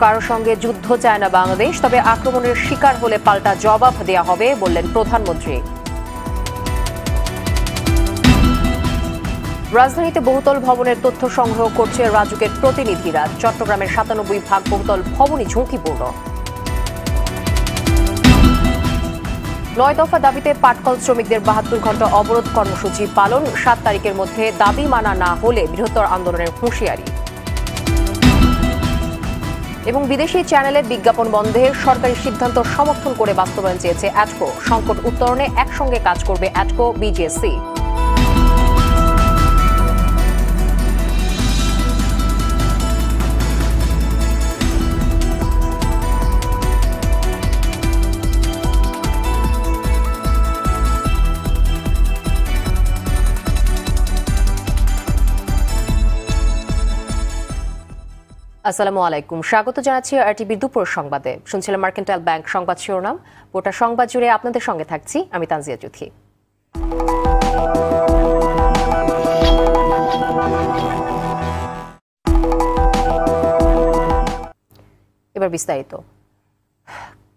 কারো সঙ্গে যুদ্ধ চায় না বাংলাদেশ, তবে আক্রমণের শিকার হলে পাল্টা জবাব দেয়া হবে বললেন প্রধানমন্ত্রী। রাজধানীতে বহুতল ভবনের তথ্য সংগ্রহ করছে রাজুকের প্রতিনিধিরা। চট্টগ্রামের ৯৭ ভাগ বহুতল ভবনই ঝুঁকিপূর্ণ। ৯ দফা দাবিতে পাটকল শ্রমিকদের ৭২ ঘণ্টা অবরোধ কর্মসূচি পালন। ৭ তারিখের মধ্যে দাবি মানা না হলে বৃহত্তর আন্দোলনের হুঁশিয়ারি। এবং বিদেশি চ্যানেলে বিজ্ঞাপন বন্ধে সরকারি সিদ্ধান্ত সমর্থন করে বাস্তবায়ন চেয়েছে অ্যাটকো। সংকট উত্তরণে একসঙ্গে কাজ করবে অ্যাটকো বিজেএসসি। আসসালামু আলাইকুম, স্বাগত জানাচ্ছি আরটিভি দুপুর সংবাদে। শুনছিলাম মার্কেন্টাইল ব্যাংক সংবাদ শিরোনাম। গোটা সংবাদ জুড়ে আপনাদের সঙ্গে থাকছি আমি তানজিয়া চৌধুরী। এবার বিস্তারিত।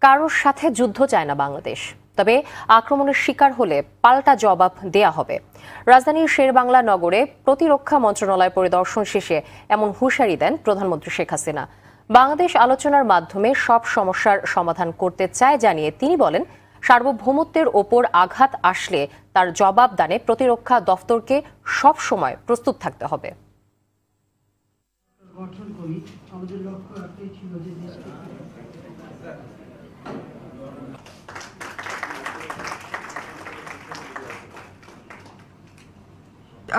কারোর সাথে যুদ্ধ চায় না বাংলাদেশ, তবে আক্রমণের শিকার হলে পাল্টা জবাব দেয়া হবে। রাজধানীর শেরবাংলা নগরে প্রতিরক্ষা মন্ত্রণালয় পরিদর্শন শেষে এমন হুঁশিয়ারি দেন প্রধানমন্ত্রী শেখ হাসিনা। বাংলাদেশ আলোচনার মাধ্যমে সব সমস্যার সমাধান করতে চায় জানিয়ে তিনি বলেন, সার্বভৌমত্বের ওপর আঘাত আসলে তার জবাব দানে প্রতিরক্ষা দফতরকে সব সময় প্রস্তুত থাকতে হবে।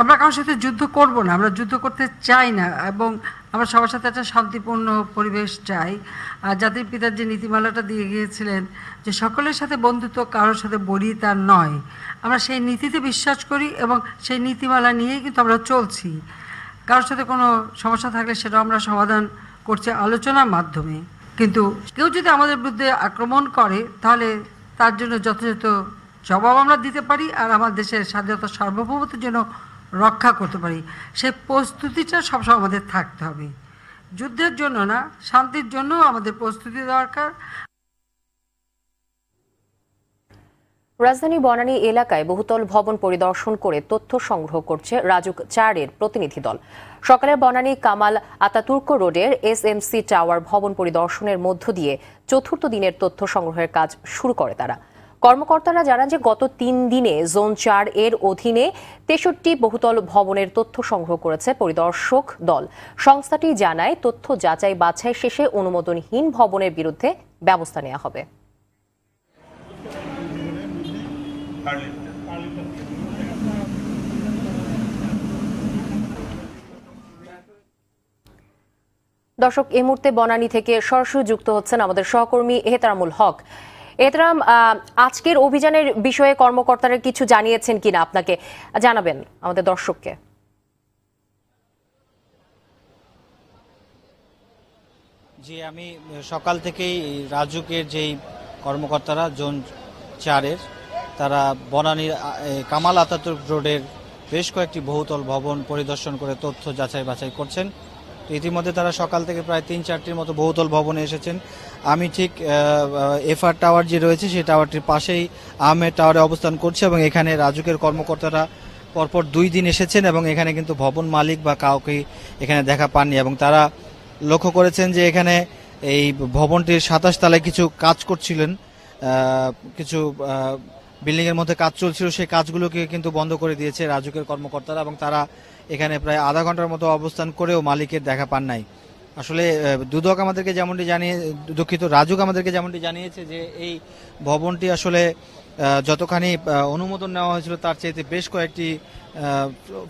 আমরা কারোর সাথে যুদ্ধ করব না, আমরা যুদ্ধ করতে চাই না, এবং আমরা সবার সাথে একটা শান্তিপূর্ণ পরিবেশ চাই। আর জাতির পিতার যে নীতিমালাটা দিয়ে গিয়েছিলেন যে সকলের সাথে বন্ধুত্ব, কারোর সাথে বলি, তার নয়, আমরা সেই নীতিতে বিশ্বাস করি এবং সেই নীতিমালা নিয়েই কিন্তু আমরা চলছি। কারোর সাথে কোনো সমস্যা থাকলে সেটা আমরা সমাধান করছি আলোচনার মাধ্যমে। কিন্তু কেউ যদি আমাদের বিরুদ্ধে আক্রমণ করে তাহলে তার জন্য যথাযথ জবাব আমরা দিতে পারি, আর আমার দেশের স্বাধীনতা সার্বভৌমত্বের জন্য রক্ষা করতে পারি। সেই প্রস্তুতিটা সবসময় আমাদের থাকতে হবে। যুদ্ধের জন্য না, শান্তির জন্য আমাদের প্রস্তুতি দরকার। রাজধানী বনানী এলাকায় বহুতল ভবন পরিদর্শন করে তথ্য সংগ্রহ করছে রাজুক ৪-এর প্রতিনিধি দল। সকালে বনানী কামাল আতাতুর্ক রোডের এসএমসি টাওয়ার ভবন পরিদর্শনের মধ্য দিয়ে চতুর্থ দিনের তথ্য সংগ্রহের কাজ শুরু করে তারা। কর্মকর্তারা জানান যে গত ৩ দিনে জোন ৪ এর অধীনে ৬৩ বহুতল ভবনের তথ্য সংগ্রহ করেছে পরিদর্শক দল। সংস্থাটি জানায়, তথ্য যাচাই বাছাই শেষে অনুমোদনহীন ভবনের বিরুদ্ধে ব্যবস্থা নেওয়া হবে। দর্শক, এই মুহূর্তে বনানী থেকে সরাসরি যুক্ত হচ্ছেন আমাদের সহকর্মী এহতেরামুল হক। এহতেরাম, আজকের অভিযানের বিষয়ে কর্মকর্তারা কিছু জানিয়েছেন কিনা আপনাকে জানাবেন আমাদের দর্শককে। জি, আমি সকাল থেকেই রাজুকের যেই কর্মকর্তারা জোন ৪-এর তারা বনানীর কামাল আতাতুর্ক রোডের বেশ কয়েকটি বহুতল ভবন পরিদর্শন করে তথ্য যাচাই বাছাই করছেন। তো ইতিমধ্যে তারা সকাল থেকে প্রায় ৩-৪টির মতো বহুতল ভবনে এসেছেন। আমি ঠিক এফআর টাওয়ার যে রয়েছে সেই টাওয়ারটির পাশেই আহমেদ টাওয়ারে অবস্থান করছে এবং এখানে রাজুকের কর্মকর্তারা পরপর ২ দিন এসেছেন এবং এখানে কিন্তু ভবন মালিক বা কাউকে এখানে দেখা পাননি, এবং তারা লক্ষ্য করেছেন যে এখানে এই ভবনটির ২৭ তলায় কিছু কাজ করছিলেন, কিছু বিল্ডিংয়ের মধ্যে কাজ চলছিল, সেই কাজগুলোকে কিন্তু বন্ধ করে দিয়েছে রাজুকের কর্মকর্তারা, এবং তারা এখানে প্রায় আধা ঘন্টার মতো অবস্থান করেও মালিকের দেখা পান নাই। আসলে দুদক আমাদেরকে যেমনটি রাজুক আমাদেরকে যেমনটি জানিয়েছে যে এই ভবনটি আসলে যতখানি অনুমোদন নেওয়া হয়েছিল তার চাইতে বেশ কয়েকটি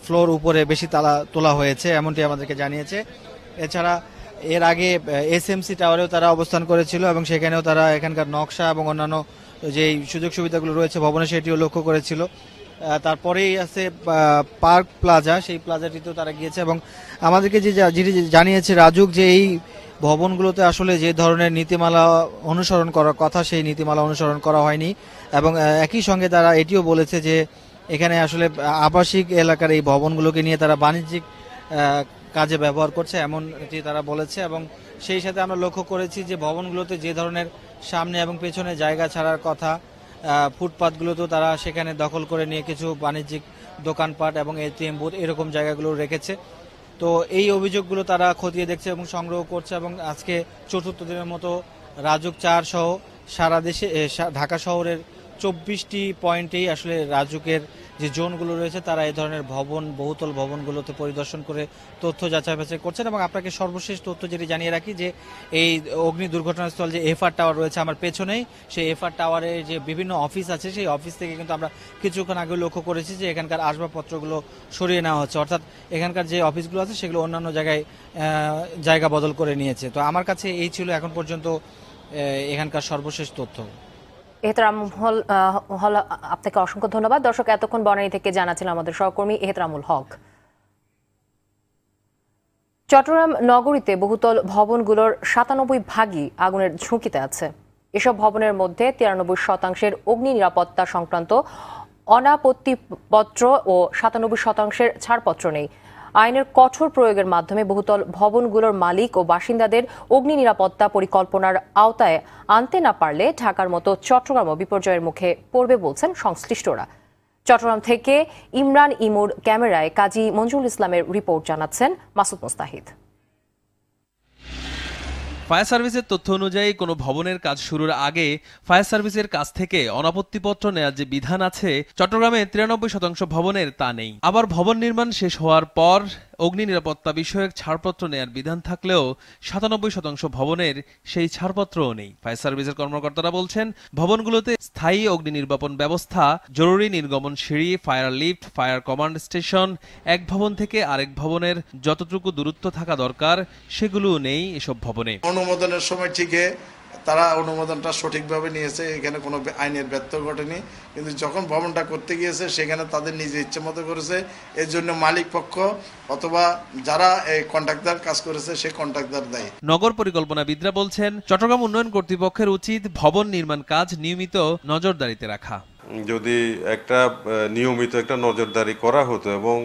ফ্লোর উপরে বেশি তোলা হয়েছে, এমনটি আমাদেরকে জানিয়েছে। এছাড়া এর আগে এসএমসি টাওয়ারেও তারা অবস্থান করেছিল এবং সেখানেও তারা এখানকার নকশা এবং অন্যান্য যে সুযোগ সুবিধাগুলো রয়েছে ভবনে সেটিও লক্ষ্য করেছিল। তারপরেই আছে পার্ক প্লাজা, সেই প্লাজাটিতেও তারা গিয়েছে এবং আমাদেরকে যেটি জানিয়েছে রাজুক যে এই ভবনগুলোতে আসলে যে ধরনের নীতিমালা অনুসরণ করার কথা সেই নীতিমালা অনুসরণ করা হয়নি, এবং একই সঙ্গে তারা এটিও বলেছে যে এখানে আসলে আবাসিক এলাকার এই ভবনগুলোকে নিয়ে তারা বাণিজ্যিক কাজে ব্যবহার করছে এমনটি তারা বলেছে। এবং সেই সাথে আমরা লক্ষ্য করেছি যে ভবনগুলোতে যে ধরনের সামনে এবং পেছনে জায়গা ছাড়ার কথা, ফুটপাথগুলোতেও তারা সেখানে দখল করে নিয়ে কিছু বাণিজ্যিক দোকানপাট এবং এটিএম বুথ এরকম জায়গাগুলো রেখেছে। তো এই অভিযোগগুলো তারা খতিয়ে দেখছে এবং সংগ্রহ করছে। এবং আজকে চতুর্থ দিনের মতো রাজুক ৪ সহ সারা দেশে ঢাকা শহরের 24টি পয়েন্টেই আসলে রাজুকের যে জোনগুলো রয়েছে তারা এই ধরনের বহুতল ভবনগুলোতে পরিদর্শন করে তথ্য যাচাই বাছাই করছেন। এবং আপনাকে সর্বশেষ তথ্য যেটি জানিয়ে রাখি যে এই অগ্নি দুর্ঘটনাস্থল যে এফআর টাওয়ার রয়েছে আমার পেছনেই, সেই এফআর টাওয়ারে যে বিভিন্ন অফিস আছে সেই অফিস থেকে কিন্তু আমরা কিছুক্ষণ আগে লক্ষ্য করেছি যে এখানকার আসবাবপত্রগুলো সরিয়ে নেওয়া হচ্ছে, অর্থাৎ এখানকার যে অফিসগুলো আছে সেগুলো অন্যান্য জায়গায় জায়গা বদল করে নিয়েছে। তো আমার কাছে এই ছিল এখন পর্যন্ত এখানকার সর্বশেষ তথ্য। এহতরামুল হল, আপনাকে অসংখ্য ধন্যবাদ। দর্শক, এতক্ষণ বনানী থেকে জানাচ্ছিলেন আমাদের সহকর্মী এহতরামুল হক। চট্টগ্রাম নগরীতে বহুতল ভবনগুলোর ৯৭ ভাগই আগুনের ঝুঁকিতে আছে। এসব ভবনের মধ্যে ৯৩% অগ্নি নিরাপত্তা সংক্রান্ত অনাপত্তিপত্র ও ৯৭% ছাড়পত্র নেই। আইনের কঠোর প্রয়োগের মাধ্যমে বহুতল ভবনগুলোর মালিক ও বাসিন্দাদের অগ্নি নিরাপত্তা পরিকল্পনার আওতায় আনতে না পারলে ঢাকার মতো চট্টগ্রামও বিপর্যয়ের মুখে পড়বে বলছেন সংশ্লিষ্টরা। চট্টগ্রাম থেকে ইমরান ইমুর ক্যামেরায় কাজী মঞ্জুরুল ইসলামের রিপোর্ট, জানাচ্ছেন মাসুদ মোস্তাহিদ। ফায়ার সার্ভিসের তথ্য অনুযায়ী কোনো ভবনের কাজ শুরুর আগে ফায়ার সার্ভিসের কাছ থেকে অনাপত্তিপত্র নেওয়ার যে বিধান আছে, চট্টগ্রামে ৯৩% ভবনের তা নেই। আবার ভবন নির্মাণ শেষ হওয়ার পর অগ্নি নিরাপত্তা বিষয়ক ছাড়পত্র নেয়ার বিধান থাকলেও ৯৭% ভবনের সেই ছাড়পত্রও নেই। ফায়ার সার্ভিসের কর্মকর্তারা বলছেন, ভবনগুলোতে স্থায়ী অগ্নি নির্বাপন ব্যবস্থা, জরুরি নির্গমন সিঁড়ি, fire lift, fire command station, এক ভবন থেকে আরেক ভবনের যতটুকু দূরত্ব থাকা দরকার সেগুলোও নেই এসব ভবনে। অনুমোদনের সময় ঠিকই তারা অনুমোদনটা সঠিকভাবে নিয়েছে, এখানে কোনো আইনের ব্যত্যয় ঘটেনি, কিন্তু যখন ভবনটা করতে গিয়েছে সেখানে তাদের নিজে ইচ্ছে মতো করেছে। এর জন্য মালিক পক্ষ অথবা যারা এই কন্ট্রাক্টর কাজ করেছে সেই কন্ট্রাক্টর দায়ী। নগর পরিকল্পনাবিদরা বলছেন, চট্টগ্রাম উন্নয়ন কর্তৃপক্ষের উচিত ভবন নির্মাণ কাজ নিয়মিত নজরদারিতে রাখা। যদি একটা নিয়মিত একটা নজরদারি করা হতো এবং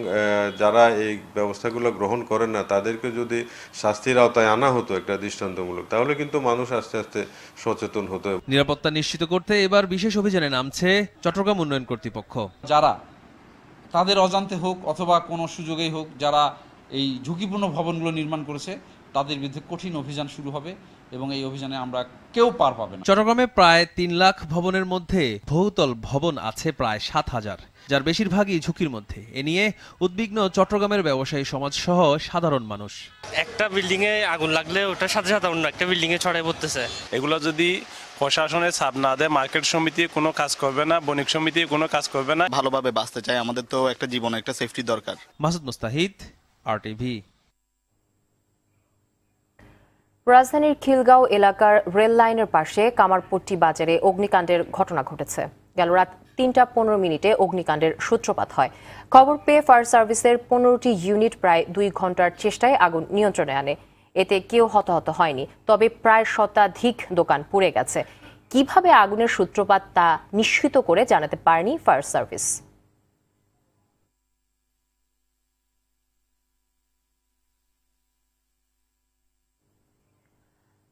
যারা এই ব্যবস্থাগুলো গ্রহণ করেন না তাদেরকে যদি শাস্তির আওতায় আনা হতো একটা দৃষ্টান্তমূলক, তাহলে কিন্তু মানুষ আস্তে আস্তে সচেতন হতো। নিরাপত্তা নিশ্চিত করতে এবার বিশেষ অভিযানে নামছে চট্টগ্রাম উন্নয়ন কর্তৃপক্ষ। যারা তাদের অজান্তে হোক অথবা কোনো সুযোগেই হোক যারা এই ঝুঁকিপূর্ণ ভবনগুলো নির্মাণ করেছে তাদের বিরুদ্ধে কঠিন অভিযান শুরু হবে এবং এই অভিযানে আমরা কেউ পার পাবে না। চট্টগ্রামে প্রায় ৩ লাখ ভবনের মধ্যে বহুতল ভবন আছে প্রায় ৭,০০০, যার বেশিরভাগই ঝুঁকির মধ্যে। এ নিয়ে উদ্বিগ্ন চট্টগ্রামের ব্যবসায়ী সমাজ সহ সাধারণ মানুষ। একটা বিল্ডিং এ আগুন লাগলে ওটার সাথে সাথে অন্য একটা বিল্ডিং এ ছড়াই পড়তেছে। এগুলো যদি প্রশাসনের ছাপ না দেয়, মার্কেট সমিতি কোনো কাজ করবে না, বণিক সমিতি কোনো কাজ করবে না। ভালোভাবে বাঁচতে চাই, আমাদের তো একটা জীবন, একটা সেফটি দরকার। মাসুদ মুস্তাহিদ, RTV। রাজধানীর খিলগাঁও এলাকার রেল লাইনের পাশে কামারপট্টি বাজারে অগ্নিকাণ্ডের ঘটনা ঘটেছে। গেল রাত ৩টা ১৫ অগ্নিকাণ্ডের সূত্রপাত হয়। খবর পেয়ে ফায়ার সার্ভিসের ১৫টি ইউনিট প্রায় ২ ঘন্টার চেষ্টায় আগুন নিয়ন্ত্রণে আনে। এতে কেউ হতাহত হয়নি, তবে প্রায় শতাধিক দোকান পুড়ে গেছে। কিভাবে আগুনের সূত্রপাত তা নিশ্চিত করে জানাতে পারেনি ফায়ার সার্ভিস।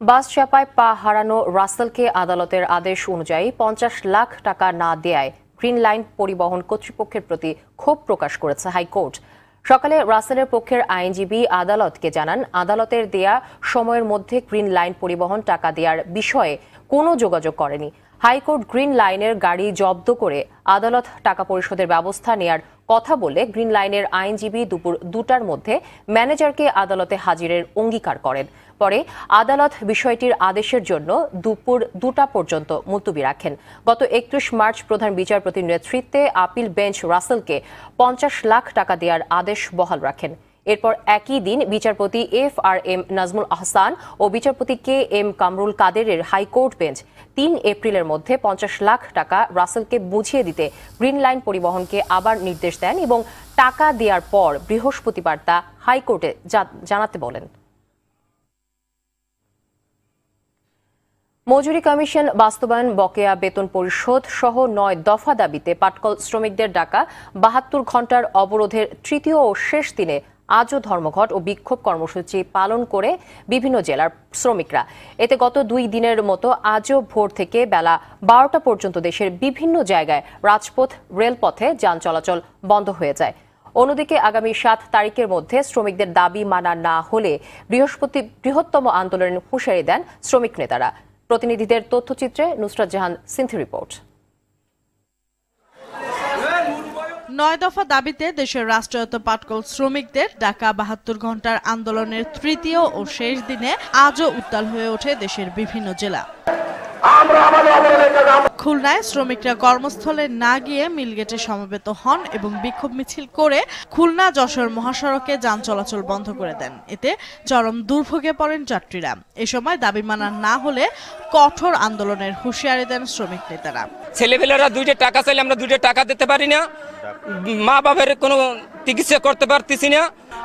বাস চাপায় পা হারানো রাসেলকে আদালতের আদেশ অনুযায়ী ৫০ লাখ টাকা না দেয়ায় গ্রিন লাইন পরিবহন কর্তৃপক্ষের প্রতি ক্ষোভ প্রকাশ করেছে হাইকোর্ট। সকালে রাসেলের পক্ষের আইনজীবী আদালতকে জানান, আদালতের দেয়া সময়ের মধ্যে গ্রিন লাইন পরিবহন টাকা দেওয়ার বিষয়ে কোনো যোগাযোগ করেনি। হাইকোর্ট গ্রিন লাইনের গাড়ি জব্দ করে আদালত টাকা পরিশোধের ব্যবস্থা নেয়ার কথা বলে গ্রিন লাইনের আইনজীবী দুপুর ২টার মধ্যে ম্যানেজারকে আদালতে হাজিরের অঙ্গীকার করেন। পরে আদালত বিষয়টির আদেশের জন্য দুপুর ২টা পর্যন্ত মুলতবি রাখেন। গত ৩১ মার্চ প্রধান বিচারপতির নেতৃত্বে আপিল বেঞ্চ রাসেলকে ৫০ লাখ টাকা দেওয়ার আদেশ বহাল রাখেন। এরপর একই দিন বিচারপতি FRM নাজমুল আহসান ও বিচারপতি KM কামরুল কাদেরের হাইকোর্ট বেঞ্চ ৩ এপ্রিলের মধ্যে ৫০ লাখ টাকা রাসেলকে বুঝিয়ে দিতে গ্রিন লাইন পরিবহনকে আবার নির্দেশ দেন এবং টাকা দেওয়ার পর বৃহস্পতিবার তা হাইকোর্টে জানাতে বলেন। মজুরি কমিশন বাস্তবায়ন, বকেয়া বেতন পরিশোধ সহ ৯ দফা দাবিতে পাটকল শ্রমিকদের ডাকা ৭২ ঘণ্টার অবরোধের তৃতীয় ও শেষ দিনে আজও ধর্মঘট ও বিক্ষোভ কর্মসূচি পালন করে বিভিন্ন জেলার শ্রমিকরা। এতে গত 2 দিনের মতো আজও ভোর থেকে বেলা 12টা পর্যন্ত দেশের বিভিন্ন জায়গায় রাজপথ, রেলপথে যান চলাচল বন্ধ হয়ে যায়। অন্যদিকে আগামী 7 তারিখের মধ্যে শ্রমিকদের দাবি মানা না হলে বৃহত্তম আন্দোলনের হুঁশিয়ারি দেন শ্রমিক নেতারা। প্রতিনিধিদের তথ্যচিত্রে নুসরাত জাহান সিনথি রিপোর্ট। 9 দফা দাবিতে দেশের রাষ্ট্রায়ত্ত পাটকল শ্রমিকদের ডাকা 72 ঘন্টার আন্দোলনের তৃতীয় ও শেষ দিনে আজও উত্তাল হয়ে ওঠে দেশের বিভিন্ন জেলা। খুলনায় শ্রমিকরা কর্মস্থলে না গিয়ে মিলগেটে সমবেত হন এবং বিক্ষোভ মিছিল করে খুলনা যশোর মহাসড়কে যান চলাচল বন্ধ করে দেন। এতে চরম দুর্ভোগে পড়েন যাত্রীরা। এ সময় দাবি মানা না হলে কঠোর আন্দোলনের হুঁশিয়ারি দেন শ্রমিক নেতারা। ছেলেপেলেরা 2টা টাকা চাইলে আমরা 2টা টাকা দিতে পারি না, মা বাবার কোনো চিকিৎসা করতে পারতেছি না।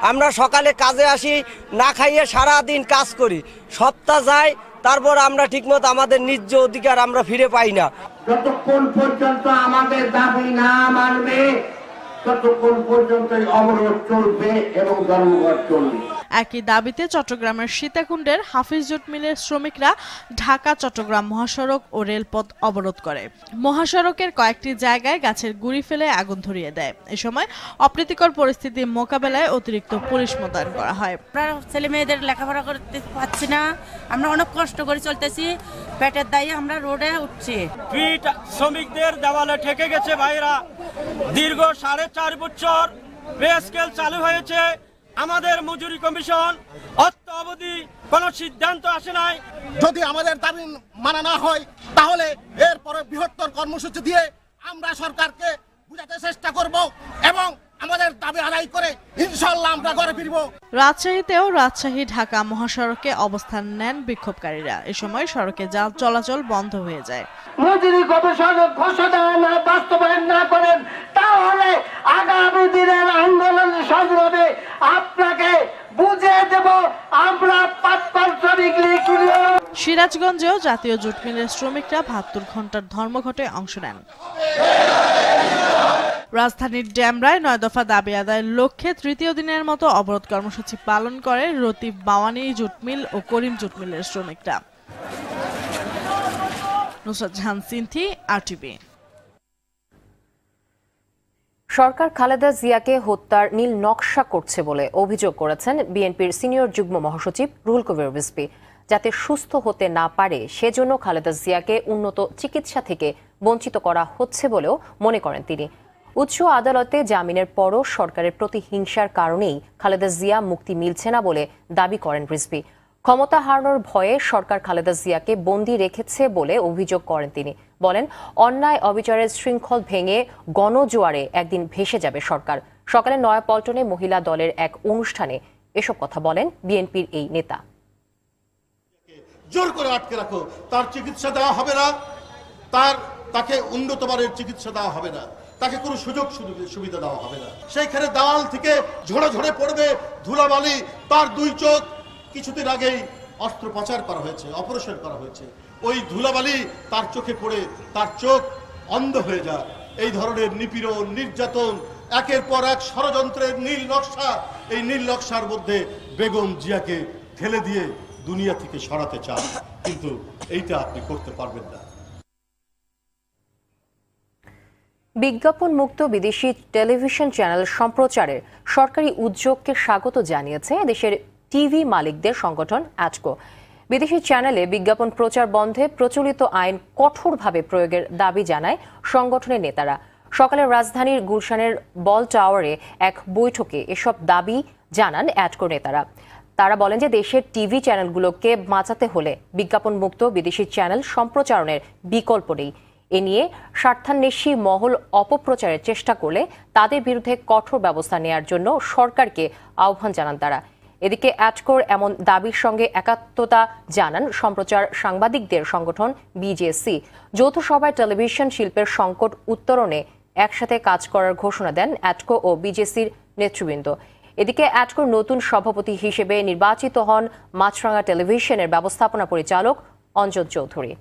আমরা সকালে কাজে আসি, না খাইয়ে সারা দিন কাজ করি, সপ্তাহ যায়, তারপর আমরা ঠিকমতো আমাদের ন্যায্য অধিকার আমরা ফিরে পাই না। যতক্ষণ পর্যন্ত আমাদের দাবি না মানবে ততক্ষণ পর্যন্তই অবরোধ চলবে এবং ধর্মঘট চলবে। একই দাবিতে চট্টগ্রামের সীতাকুণ্ডের হাফিজ জুট মিলের শ্রমিকরা ঢাকা চট্টগ্রাম মহাসড়ক ও রেলপথ অবরোধ করে। মহাসড়কের কয়েকটি জায়গায় গাছের গুঁড়ি ফেলে আগুন ধরিয়ে দেয়। এ সময় অপ্রীতিকর পরিস্থিতি মোকাবেলায় অতিরিক্ত পুলিশ মোতায়েন করা হয়। ছেলে মেয়েদের লেখাপড়া করতে পারছি না, আমরা অনেক কষ্ট করে চলতেছি, পেটের দায়ে আমরা রোডে উঠছি। শ্রমিকদের দেওয়ালে ঠেকে গেছে ভাইরা। দীর্ঘ 4.5 বছর পে স্কেল চালু হয়েছে, আমাদের মজুরি কমিশন অর্থ অবধি কোনো সিদ্ধান্ত আসে নাই। যদি আমাদের দাবি মানা না হয় তাহলে এরপরে বৃহত্তর কর্মসূচি দিয়ে আমরা সরকারকে বুঝাতে চেষ্টা করব এবং আমাদের দাবি আদায় করে ইনশাআল্লাহ আমরা ঘরে ফিরব। রাজশাহীতেও রাজশাহী ঢাকা মহাসড়কে অবস্থান নেন বিক্ষোভকারীরা। এ সময় সড়কে যান চলাচল বন্ধ হয়ে যায়। মজুরি কমিশন ঘোষণা না বাস্তবায়ন না করেন তাহলে আগামী দিনের আন্দোলন সংগ্রামে আপনাকে বুঝিয়ে দেব আমরা পাটকল শ্রমিক লীগ। সিরাজগঞ্জেও জাতীয় জুট মিলের শ্রমিকরা 72 ঘন্টার ধর্মঘটে অংশ নেন। রাজধানীর ডেমরায় 9 দফা দাবি আদায়ের লক্ষ্যে তৃতীয় দিনের মতো অবরোধ কর্মসূচি পালন করে রতিব বাওয়ানি জুট মিল ও করিম জুট মিলের শ্রমিকরা। নুসরাত জাহান সিনথি, আরটিভি। সরকার খালেদা জিয়াকে হত্যার নীল নকশা করছে বলে অভিযোগ করেছেন বিএনপির সিনিয়র যুগ্ম মহাসচিব রুহুল কবির রিজভী। যাতে সুস্থ হতে না পারে সেজন্য খালেদা জিয়াকে উন্নত চিকিৎসা থেকে বঞ্চিত করা হচ্ছে বলেও মনে করেন তিনি। উচ্চ আদালতে জামিনের পরও সরকারের প্রতিহিংসার কারণেই খালেদা জিয়া মুক্তি মিলছে না বলে দাবি করেন রিজভী। ক্ষমতা হারানোর ভয়ে সরকার খালেদা জিয়াকে বন্দী রেখেছে বলে অভিযোগ করেন তিনি। বলেন, অন্যায় অবিচারের শৃঙ্খল ভেঙে গণজোয়ারে একদিন ভেসে যাবে সরকার। সকালে নয়াপল্টনে মহিলা দলের এক অনুষ্ঠানে এসব কথা বলেন বিএনপির এই নেতা। জোর করে আটকে রাখো, তার চিকিৎসা দেওয়া হবে না, তাকে উন্নত মানের চিকিৎসা দেওয়া হবে না, তাকে কোনো সুযোগ সুবিধা দেওয়া হবে না। সেইখানে দেওয়াল থেকে ঝরে ঝরে পড়বে ধুলাবালি। তার 2 চোখ কিছুদিন আগেই অস্ত্রোপচার করা হয়েছে, অপারেশন করা হয়েছে। ওই ধুলাবালি তার চোখে পড়ে তার চোখ অন্ধ হয়ে যায়। এই ধরনের নিপীড়ন, নির্যাতন, একের পর এক ষড়যন্ত্রের নীল নকশা, এই নীল নকশার মধ্যে বেগম জিয়াকে ঠেলে দিয়ে দুনিয়া থেকে সরাতে চান, কিন্তু এইটা আপনি করতে পারবেন না। বিজ্ঞাপন মুক্ত বিদেশি টেলিভিশন চ্যানেল সম্প্রচারের সরকারি উদ্যোগকে স্বাগত জানিয়েছে দেশের টিভি মালিকদের সংগঠন অ্যাটকো। বিদেশি চ্যানেলে বিজ্ঞাপন প্রচার বন্ধে প্রচলিত আইন কঠোরভাবে প্রয়োগের দাবি জানায় সংগঠনের নেতারা। সকালে রাজধানীর গুলশানের বল টাওয়ারে এক বৈঠকে এসব দাবি জানান অ্যাটকো নেতারা। তারা বলেন যে দেশের টিভি চ্যানেলগুলোকে বাঁচাতে হলে বিজ্ঞাপন মুক্ত বিদেশি চ্যানেল সম্প্রচারণের বিকল্প নেই। এ নিয়ে স্বার্থান্বেষী মহল অপপ্রচারের চেষ্টা করলে তাদের বিরুদ্ধে কঠোর ব্যবস্থা নেওয়ার জন্য সরকারকে আহ্বান জানান তারা। এদিকে অ্যাটকোর এমন দাবির সঙ্গে একাত্মতা জানান সম্প্রচার সাংবাদিকদের সংগঠন বিজেসি। যৌথ সভায় টেলিভিশন শিল্পের সংকট উত্তরণে একসাথে কাজ করার ঘোষণা দেন অ্যাটকো ও বিজেসির নেতৃবৃন্দ। এদিকে অ্যাটকোর নতুন সভাপতি হিসেবে নির্বাচিত হন মাছরাঙা টেলিভিশনের ব্যবস্থাপনা পরিচালক অঞ্জন চৌধুরী।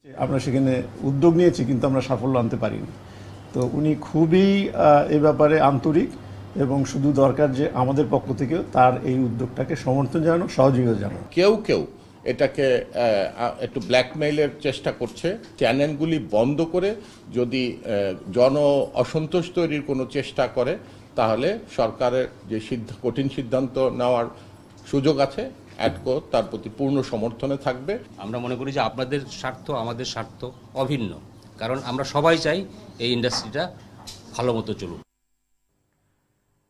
আমরা সেখানে উদ্যোগ নিয়েছি কিন্তু আমরা সাফল্য আনতে পারিনি। তো উনি খুবই এ ব্যাপারে আন্তরিক এবং শুধু দরকার যে আমাদের পক্ষ থেকেও তার এই উদ্যোগটাকে সমর্থন জানানো, সহযোগিতা জানানো। কেউ এটাকে একটু ব্ল্যাকমেইলের চেষ্টা করছে। চ্যানেলগুলি বন্ধ করে যদি জন অসন্তোষ তৈরির কোনো চেষ্টা করে তাহলে সরকারের যে কঠিন সিদ্ধান্ত নেওয়ার সুযোগ আছে, অ্যাডকো তার প্রতি পূর্ণ সমর্থনে থাকবে। আমরা মনে করি যে আপনাদের স্বার্থ আমাদের স্বার্থ অভিন্ন, কারণ আমরা সবাই চাই এই ইন্ডাস্ট্রিটা ভালো মতো চলুক।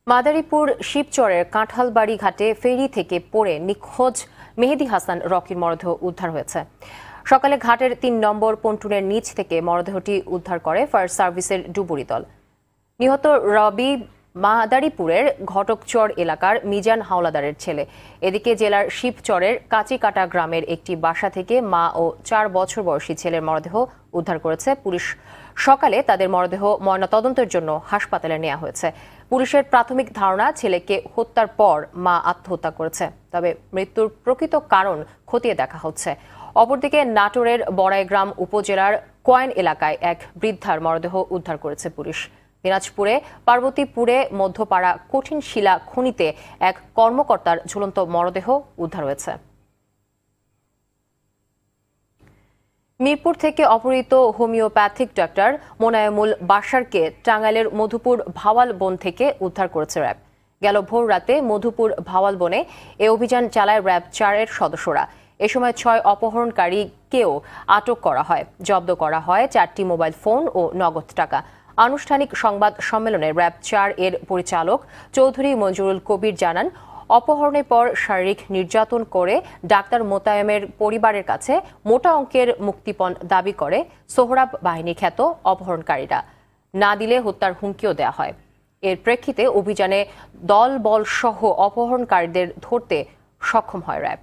মাদারীপুর শিবচরের কাঁঠালবাড়ি ঘাটে ফেরি থেকে পড়ে নিখোঁজ মেহেদী হাসান রকির মরদেহ উদ্ধার হয়েছে। সকালে ঘাটের ৩ নম্বর পন্টুনের নিচ থেকে মরদেহটি উদ্ধার করে ফায়ার সার্ভিসের ডুবুরি দল। নিহত রবি মাদারীপুরের ঘটকচর এলাকার মিজান হাওলাদারের ছেলে। এদিকে জেলার শিবচরের কাচিকাটা গ্রামের একটি বাসা থেকে মা ও 4 বছর বয়সী ছেলের মরদেহ উদ্ধার করেছে পুলিশ। সকালে তাদের মরদেহ ময়নাতদন্তের জন্য হাসপাতালে নেওয়া হয়েছে। পুলিশের প্রাথমিক ধারণা ছেলেকে হত্যার পর মা আত্মহত্যা করেছে, তবে মৃত্যুর প্রকৃত কারণ খতিয়ে দেখা হচ্ছে। অপরদিকে নাটোরের বড়াইগ্রাম উপজেলার কয়েন এলাকায় এক বৃদ্ধার মরদেহ উদ্ধার করেছে পুলিশ। দিনাজপুরে পার্বতীপুরে মধ্যপাড়া কঠিন শিলা খনিতে এক কর্মকর্তার ঝুলন্ত মরদেহ উদ্ধার হয়েছে। মিরপুর থেকে অপহৃত হোমিওপ্যাথিক ডাক্তার মোনায়েমুল বাশারকে টাঙ্গাইলের মধুপুর ভাওয়াল বন থেকে উদ্ধার করেছে র্যাব। গেল ভোর রাতে মধুপুর ভাওয়াল বনে এ অভিযান চালায় র্যাব 4-এর সদস্যরা। এ সময় 6 অপহরণকারীকেও আটক করা হয়। জব্দ করা হয় 4টি মোবাইল ফোন ও নগদ টাকা। আনুষ্ঠানিক সংবাদ সম্মেলনে র্যাব 4-এর পরিচালক চৌধুরী মঞ্জুরুল কবির জানান, অপহরণের পর শারীরিক নির্যাতন করে ডাক্তার মোতায়েমের পরিবারের কাছে মোটা অঙ্কের মুক্তিপণ দাবি করে সোহরাব বাহিনী খ্যাত অপহরণকারীরা। না দিলে হত্যার হুমকিও দেওয়া হয়। এর প্রেক্ষিতে অভিযানে দলবল সহ অপহরণকারীদের ধরতে সক্ষম হয় র্যাব।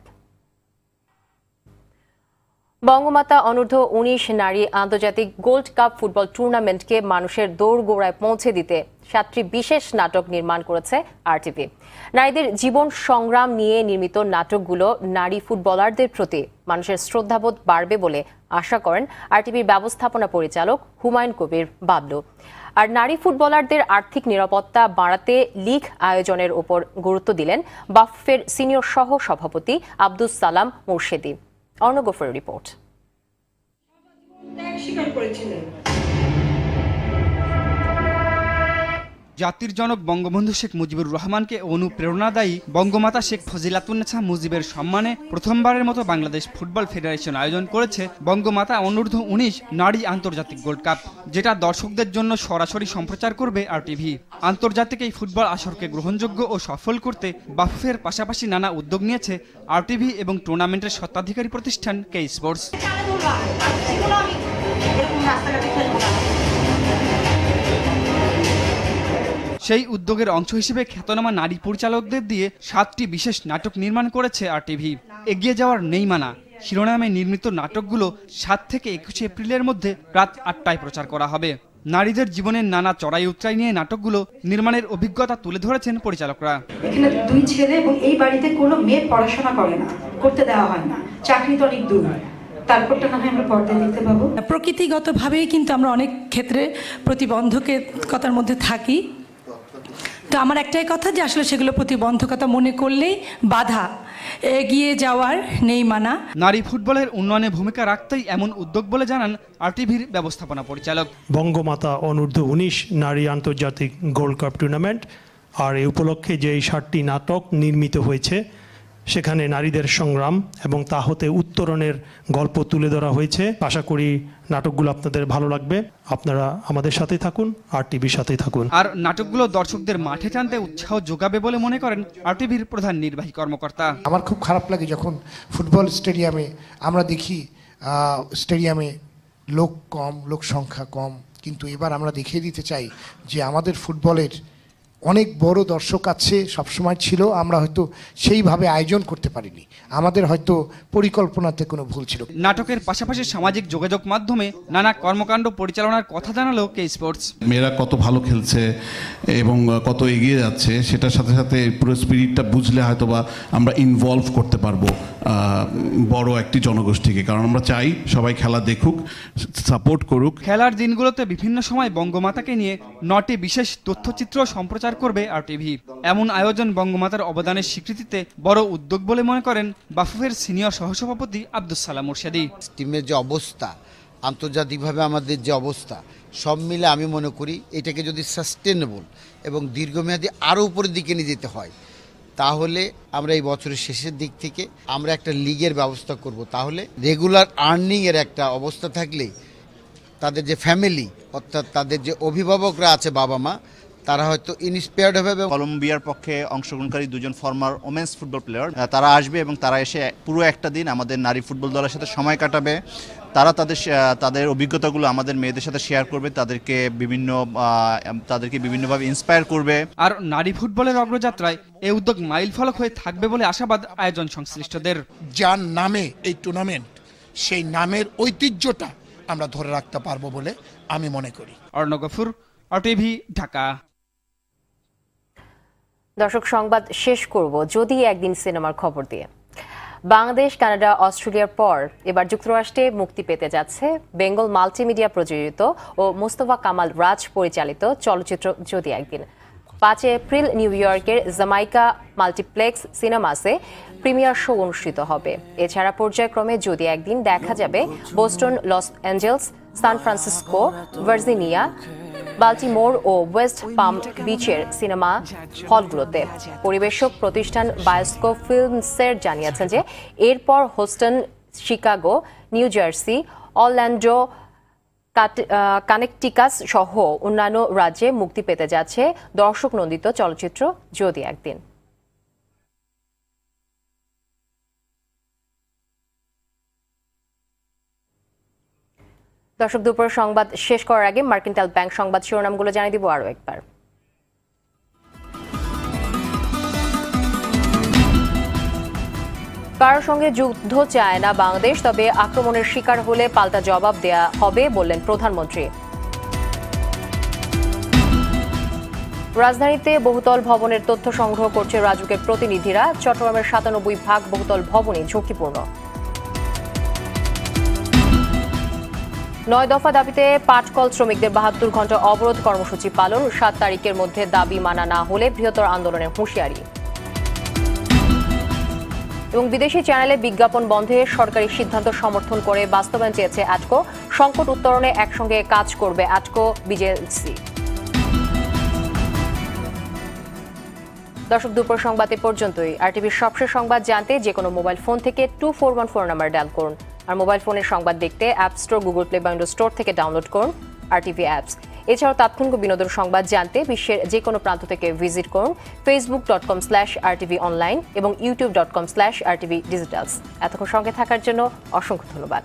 বঙ্গমাতা অনূর্ধ্ব 19 নারী আন্তর্জাতিক গোল্ড কাপ ফুটবল টুর্নামেন্টকে মানুষের দোরগোড়ায় পৌঁছে দিতে 7টি বিশেষ নাটক নির্মাণ করেছে আরটিভি। নারীদের জীবন সংগ্রাম নিয়ে নির্মিত নাটকগুলো নারী ফুটবলারদের প্রতি মানুষের শ্রদ্ধাবোধ বাড়বে বলে আশা করেন আরটিভির ব্যবস্থাপনা পরিচালক হুমায়ুন কবির বাবলু। আর নারী ফুটবলারদের আর্থিক নিরাপত্তা বাড়াতে লিগ আয়োজনের উপর গুরুত্ব দিলেন বাফুফের সিনিয়র সহ সভাপতি আব্দুস সালাম মুর্শেদি। অর্ণগোফের রিপোর্ট। জাতির জনক বঙ্গবন্ধু শেখ মুজিবুর রহমানকে অনুপ্রেরণাদায়ী বঙ্গমাতা শেখ ফজিলাতুন্নেছা মুজিবের সম্মানে প্রথমবারের মতো বাংলাদেশ ফুটবল ফেডারেশন আয়োজন করেছে বঙ্গমাতা অনূর্ধ্ব 19 নারী আন্তর্জাতিক গোল্ড কাপ, যেটা দর্শকদের জন্য সরাসরি সম্প্রচার করবে আরটিভি। আন্তর্জাতিক এই ফুটবল আসরকে গ্রহণযোগ্য ও সফল করতে বাফুফের পাশাপাশি নানা উদ্যোগ নিয়েছে আরটিভি এবং টুর্নামেন্টের স্বত্বাধিকারী প্রতিষ্ঠান কে স্পোর্টস। সেই উদ্যোগের অংশ হিসেবে খ্যাতনামা নারী পরিচালকদের দিয়ে 7টি বিশেষ নাটক নির্মাণ করেছে আরটিভি। এগিয়ে যাওয়ার নেই মানা শিরোনামে নির্মিত নাটকগুলো 7 থেকে 21 এপ্রিলের মধ্যে রাত 8টায় প্রচার করা হবে। নারীদের জীবনের নানা চড়াই উতরাই নিয়ে নাটকগুলো নির্মাণের অভিজ্ঞতা তুলে ধরেছেন পরিচালকরা। এখানে 2 ছেলে এবং এই বাড়িতে কোনো মেয়ে পড়াশোনা করে না, করতে দেওয়া হয় না, চাকরি তো অনেক দূর, তারপরটা না হয় আমরা পর্দায় দেখতে পাবো। প্রকৃতিগতভাবেই কিন্তু আমরা অনেক ক্ষেত্রে প্রতিবন্ধকতার মধ্যে থাকি। তো আমার একটাই কথা যে আসলে সেগুলো প্রতিবন্ধকতা মনে করলেই বাধা, এগিয়ে যাওয়ার নেই মানা। নারী ফুটবলের উন্নয়নে ভূমিকা রাখতেই এমন উদ্যোগ বলে জানান আরটিভির ব্যবস্থাপনা পরিচালক। বঙ্গমাতা অনূর্ধ্ব 19 নারী আন্তর্জাতিক গোল্ড কাপ টুর্নামেন্ট আর এই উপলক্ষে যে 7টি নাটক নির্মিত হয়েছে সেখানে নারীদের সংগ্রাম এবং তা হতে উত্তরণের গল্প তুলে ধরা হয়েছে। আশা করি নাটকগুলো আপনাদের ভালো লাগবে। আপনারা আমাদের সাথেই থাকুন, আরটিভির সাথেই থাকুন। আর নাটকগুলো দর্শকদের মাঠে টানতে উৎসাহ যোগাবে বলে মনে করেন আরটিভির প্রধান নির্বাহী কর্মকর্তা। আমার খুব খারাপ লাগে যখন ফুটবল স্টেডিয়ামে আমরা দেখি স্টেডিয়ামে লোক কম, লোক সংখ্যা কম, কিন্তু এবার আমরা দেখিয়ে দিতে চাই যে আমাদের ফুটবলের অনেক বড় দর্শক আছে, সবসময় ছিল, আমরা হয়তো সেইভাবে আয়োজন করতে পারিনি, আমাদের হয়তো পরিকল্পনাতে কোনো ভুল ছিল। নাটকের পাশাপাশি সামাজিক যোগাযোগ মাধ্যমে নানা কর্মকাণ্ড পরিচালনার কথা জানালো কে স্পোর্টস। মেয়েরা কত ভালো খেলছে এবং কত এগিয়ে যাচ্ছে সেটার সাথে সাথে পুরো স্পিরিটটা বুঝলে হয়তো বা আমরা ইনভলভ করতে পারবো বড় একটি জনগোষ্ঠীকে, কারণ আমরা চাই সবাই খেলা দেখুক, সাপোর্ট করুক। খেলার দিনগুলোতে বিভিন্ন সময় বঙ্গমাতাকে নিয়ে 9টি বিশেষ তথ্যচিত্র সম্প্রচার সম্প্রচার করবে RTV। এমন আয়োজন বঙ্গমাতার অবদানের স্বীকৃতিতে বড় উদ্যোগ বলে মনে করেন বাফুফের সিনিয়র সহসভাপতি আব্দুস সালাম মুর্শেদি। টিমের যে অবস্থা, আন্তর্জাতিকভাবে আমাদের যে অবস্থা, সব মিলে আমি মনে করি এটাকে যদি সাস্টেনেবল এবং দীর্ঘমেয়াদী আরও উপরের দিকে নিয়ে যেতে হয়, তাহলে আমরা এই বছরের শেষের দিক থেকে আমরা একটা লিগের ব্যবস্থা করব। তাহলে রেগুলার আর্নিংয়ের একটা অবস্থা থাকলেই তাদের যে ফ্যামিলি, অর্থাৎ তাদের যে অভিভাবকরা আছে, বাবা মা, তারা হয়তো ইন্সপায়ার্ড হবে। কলম্বিয়ার পক্ষে অংশগ্রহণকারী দুজন ফর্মার ওমেন্স ফুটবল প্লেয়ার তারা আসবে এবং তারা এসে পুরো একটা দিন আমাদের নারী ফুটবল দলের সাথে সময় কাটাবে। তারা তাদের অভিজ্ঞতাগুলো আমাদের মেয়েদের সাথে শেয়ার করবে, তাদেরকে বিভিন্নভাবে ইন্সপায়ার করবে। আর নারী ফুটবলের অগ্রযাত্রায় এই উদ্যোগ মাইল ফলক হয়ে থাকবে বলে আশাবাদ আয়োজন সংশ্লিষ্টদের। যার নামে এই টুর্নামেন্ট, সেই নামের ঐতিহ্যটা আমরা ধরে রাখতে পারবো বলে আমি মনে করি। অর্ণব গফুর, RTV, ঢাকা। দর্শক, সংবাদ শেষ করব যদি একদিন সিনেমার খবর দিয়ে। বাংলাদেশ, কানাডা, অস্ট্রেলিয়ার পর এবার যুক্তরাষ্ট্রে মুক্তি পেতে যাচ্ছে বেঙ্গল মাল্টিমিডিয়া প্রযোজিত ও মোস্তফা কামাল রাজ পরিচালিত চলচ্চিত্র যদি একদিন। 5 এপ্রিল নিউ ইয়র্কের জামাইকা মাল্টিপ্লেক্স সিনেমাসে প্রিমিয়ার শো অনুষ্ঠিত হবে। এছাড়া পর্যায়ক্রমে যদি একদিন দেখা যাবে Boston, Los Angeles, San Francisco, Virginia, Baltimore ও ওয়েস্ট পাম বিচের সিনেমা হলগুলোতে। পরিবেশক প্রতিষ্ঠান বায়োস্কোপ ফিল্মসের জানিয়েছেন যে এরপর হোস্টন, শিকাগো, নিউ জার্সি, অরল্যান্ডো, কানেকটিকাস সহ অন্যান্য রাজ্যে মুক্তি পেতে যাচ্ছে দর্শক নন্দিত চলচ্চিত্র যদি একদিন। দর্শক, দুপুর সংবাদ শেষ করার আগে মার্কেন্টাইল ব্যাংক সংবাদ শিরোনামগুলো জানিয়ে দিব আরও একবার। কারোর সঙ্গে যুদ্ধ চায় না বাংলাদেশ, তবে আক্রমণের শিকার হলে পাল্টা জবাব দেয়া হবে বললেন প্রধানমন্ত্রী। রাজধানীতে বহুতল ভবনের তথ্য সংগ্রহ করছে রাজুকের প্রতিনিধিরা। চট্টগ্রামের ৯৭% বহুতল ভবনই ঝুঁকিপূর্ণ। 9 দফা দাবিতে পাটকল শ্রমিকদের 72 ঘণ্টা অবরোধ কর্মসূচি পালন। 7 তারিখের মধ্যে দাবি মানা না হলে বৃহত্তর আন্দোলনের হুঁশিয়ারি। এবং বিদেশি চ্যানেলে বিজ্ঞাপন বন্ধে সরকারি সিদ্ধান্ত সমর্থন করে বাস্তবায়ন চেয়েছে অ্যাটকো। সংকট উত্তরণে একসঙ্গে কাজ করবে অ্যাটকো, বিজেসি। দর্শক, দুপুর সংবাদ এ পর্যন্তই। RTVর সবশেষ সংবাদ জানতে যে কোনো মোবাইল ফোন থেকে 2414 নাম্বার ডায়াল করুন। আর মোবাইল ফোনের সংবাদ দেখতে অ্যাপ স্টোর, গুগল প্লে বা উইন্ডোজ স্টোর থেকে ডাউনলোড করুন RTV অ্যাপস। এছাড়াও তাৎক্ষণিক বিনোদন সংবাদ জানতে বিশ্বের যে কোনো প্রান্ত থেকে ভিজিট করুন facebook.com/RTV অনলাইন এবং youtube.com/RTV ডিজিটালস। এতক্ষণ সঙ্গে থাকার জন্য অসংখ্য ধন্যবাদ।